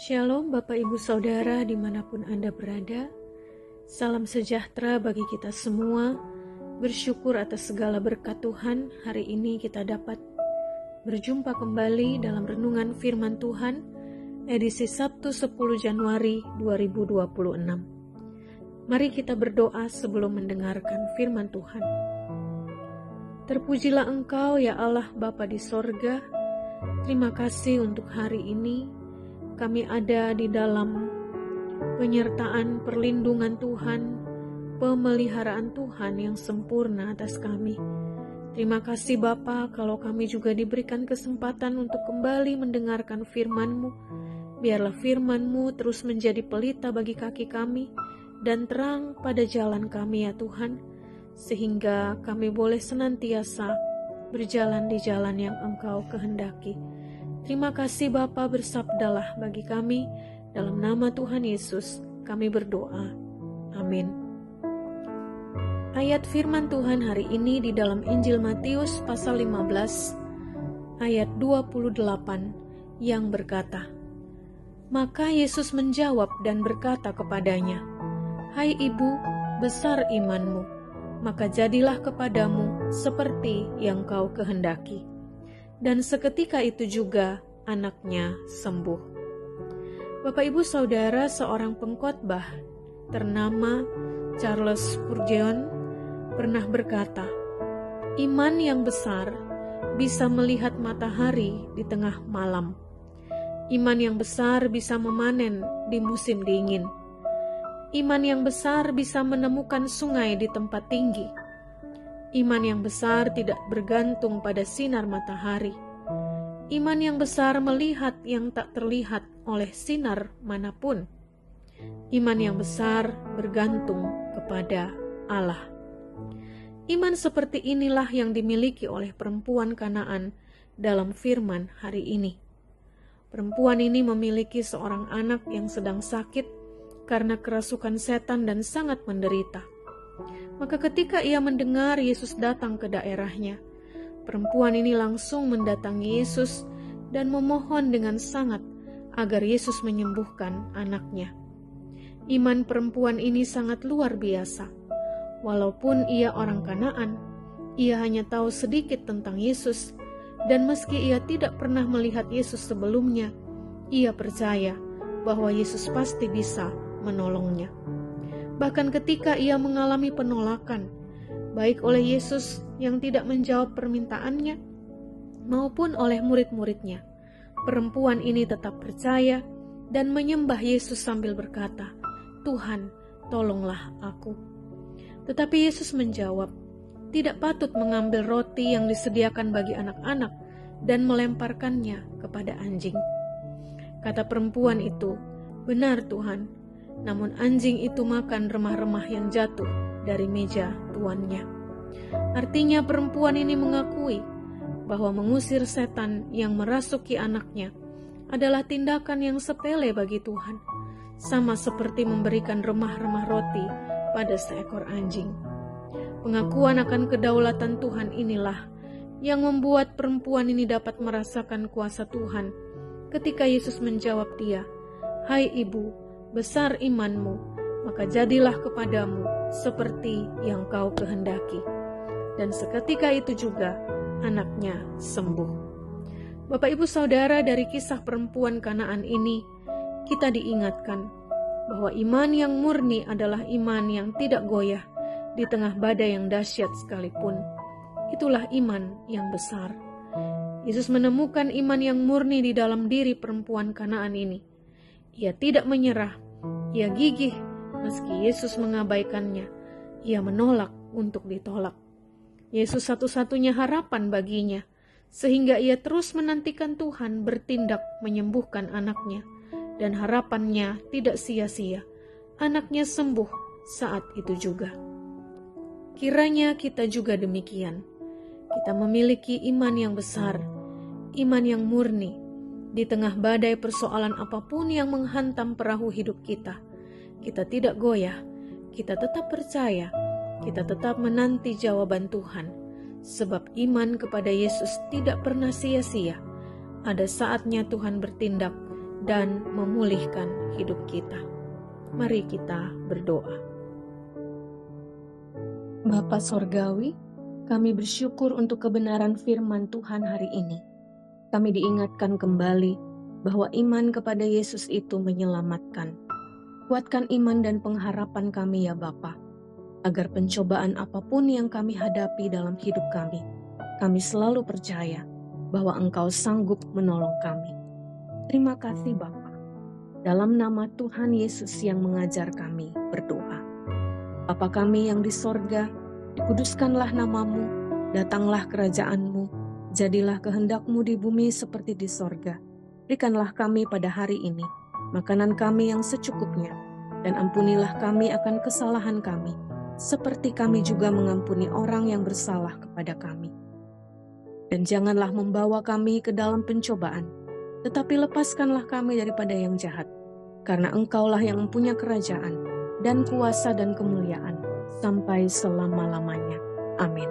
Shalom Bapak Ibu Saudara dimanapun Anda berada. Salam sejahtera bagi kita semua. Bersyukur atas segala berkat Tuhan. Hari ini kita dapat berjumpa kembali dalam renungan firman Tuhan edisi Sabtu 10 Januari 2026. Mari kita berdoa sebelum mendengarkan firman Tuhan. Terpujilah Engkau ya Allah Bapa di sorga. Terima kasih untuk hari ini. Kami ada di dalam penyertaan perlindungan Tuhan, pemeliharaan Tuhan yang sempurna atas kami. Terima kasih Bapa kalau kami juga diberikan kesempatan untuk kembali mendengarkan firman-Mu. Biarlah firman-Mu terus menjadi pelita bagi kaki kami dan terang pada jalan kami ya Tuhan, sehingga kami boleh senantiasa berjalan di jalan yang Engkau kehendaki. Terima kasih Bapa, bersabdalah bagi kami, dalam nama Tuhan Yesus kami berdoa. Amin. Ayat firman Tuhan hari ini di dalam Injil Matius pasal 15 ayat 28 yang berkata, Maka Yesus menjawab dan berkata kepadanya, Hai ibu, besar imanmu, maka jadilah kepadamu seperti yang kau kehendaki. Dan seketika itu juga anaknya sembuh. Bapak Ibu Saudara, seorang pengkhotbah ternama Charles Spurgeon pernah berkata, iman yang besar bisa melihat matahari di tengah malam. Iman yang besar bisa memanen di musim dingin. Iman yang besar bisa menemukan sungai di tempat tinggi. Iman yang besar tidak bergantung pada sinar matahari. Iman yang besar melihat yang tak terlihat oleh sinar manapun. Iman yang besar bergantung kepada Allah. Iman seperti inilah yang dimiliki oleh perempuan Kanaan dalam firman hari ini. Perempuan ini memiliki seorang anak yang sedang sakit karena kerasukan setan dan sangat menderita. Maka ketika ia mendengar Yesus datang ke daerahnya, perempuan ini langsung mendatangi Yesus dan memohon dengan sangat agar Yesus menyembuhkan anaknya. Iman perempuan ini sangat luar biasa. Walaupun ia orang Kanaan, ia hanya tahu sedikit tentang Yesus, dan meski ia tidak pernah melihat Yesus sebelumnya, ia percaya bahwa Yesus pasti bisa menolongnya. Bahkan ketika ia mengalami penolakan, baik oleh Yesus yang tidak menjawab permintaannya, maupun oleh murid-muridnya, perempuan ini tetap percaya dan menyembah Yesus sambil berkata, Tuhan, tolonglah aku. Tetapi Yesus menjawab, tidak patut mengambil roti yang disediakan bagi anak-anak dan melemparkannya kepada anjing. Kata perempuan itu, benar Tuhan, namun anjing itu makan remah-remah yang jatuh dari meja tuannya. Artinya perempuan ini mengakui bahwa mengusir setan yang merasuki anaknya adalah tindakan yang sepele bagi Tuhan, sama seperti memberikan remah-remah roti pada seekor anjing. Pengakuan akan kedaulatan Tuhan inilah yang membuat perempuan ini dapat merasakan kuasa Tuhan ketika Yesus menjawab dia, Hai ibu, besar imanmu, maka jadilah kepadamu seperti yang kau kehendaki. Dan seketika itu juga anaknya sembuh. Bapak Ibu Saudara, dari kisah perempuan Kanaan ini, kita diingatkan bahwa iman yang murni adalah iman yang tidak goyah di tengah badai yang dahsyat sekalipun. Itulah iman yang besar. Yesus menemukan iman yang murni di dalam diri perempuan Kanaan ini. Ia tidak menyerah, ia gigih meski Yesus mengabaikannya. Ia menolak untuk ditolak. Yesus satu-satunya harapan baginya, sehingga ia terus menantikan Tuhan bertindak menyembuhkan anaknya. Dan harapannya tidak sia-sia. Anaknya sembuh saat itu juga. Kiranya kita juga demikian. Kita memiliki iman yang besar, iman yang murni, di tengah badai persoalan apapun yang menghantam perahu hidup kita. Kita tidak goyah, kita tetap percaya, kita tetap menanti jawaban Tuhan. Sebab iman kepada Yesus tidak pernah sia-sia. Ada saatnya Tuhan bertindak dan memulihkan hidup kita. Mari kita berdoa. Bapa Sorgawi, kami bersyukur untuk kebenaran firman Tuhan hari ini. Kami diingatkan kembali bahwa iman kepada Yesus itu menyelamatkan. Kuatkan iman dan pengharapan kami ya Bapa, agar pencobaan apapun yang kami hadapi dalam hidup kami selalu percaya bahwa Engkau sanggup menolong kami. Terima kasih Bapa. Dalam nama Tuhan Yesus yang mengajar kami berdoa. Bapa kami yang di sorga, dikuduskanlah namamu, datanglah kerajaan-Mu, jadilah kehendak-Mu di bumi seperti di sorga. Berikanlah kami pada hari ini makanan kami yang secukupnya, dan ampunilah kami akan kesalahan kami, seperti kami juga mengampuni orang yang bersalah kepada kami. Dan janganlah membawa kami ke dalam pencobaan, tetapi lepaskanlah kami daripada yang jahat, karena Engkaulah yang mempunyai kerajaan, dan kuasa dan kemuliaan, sampai selama-lamanya. Amin.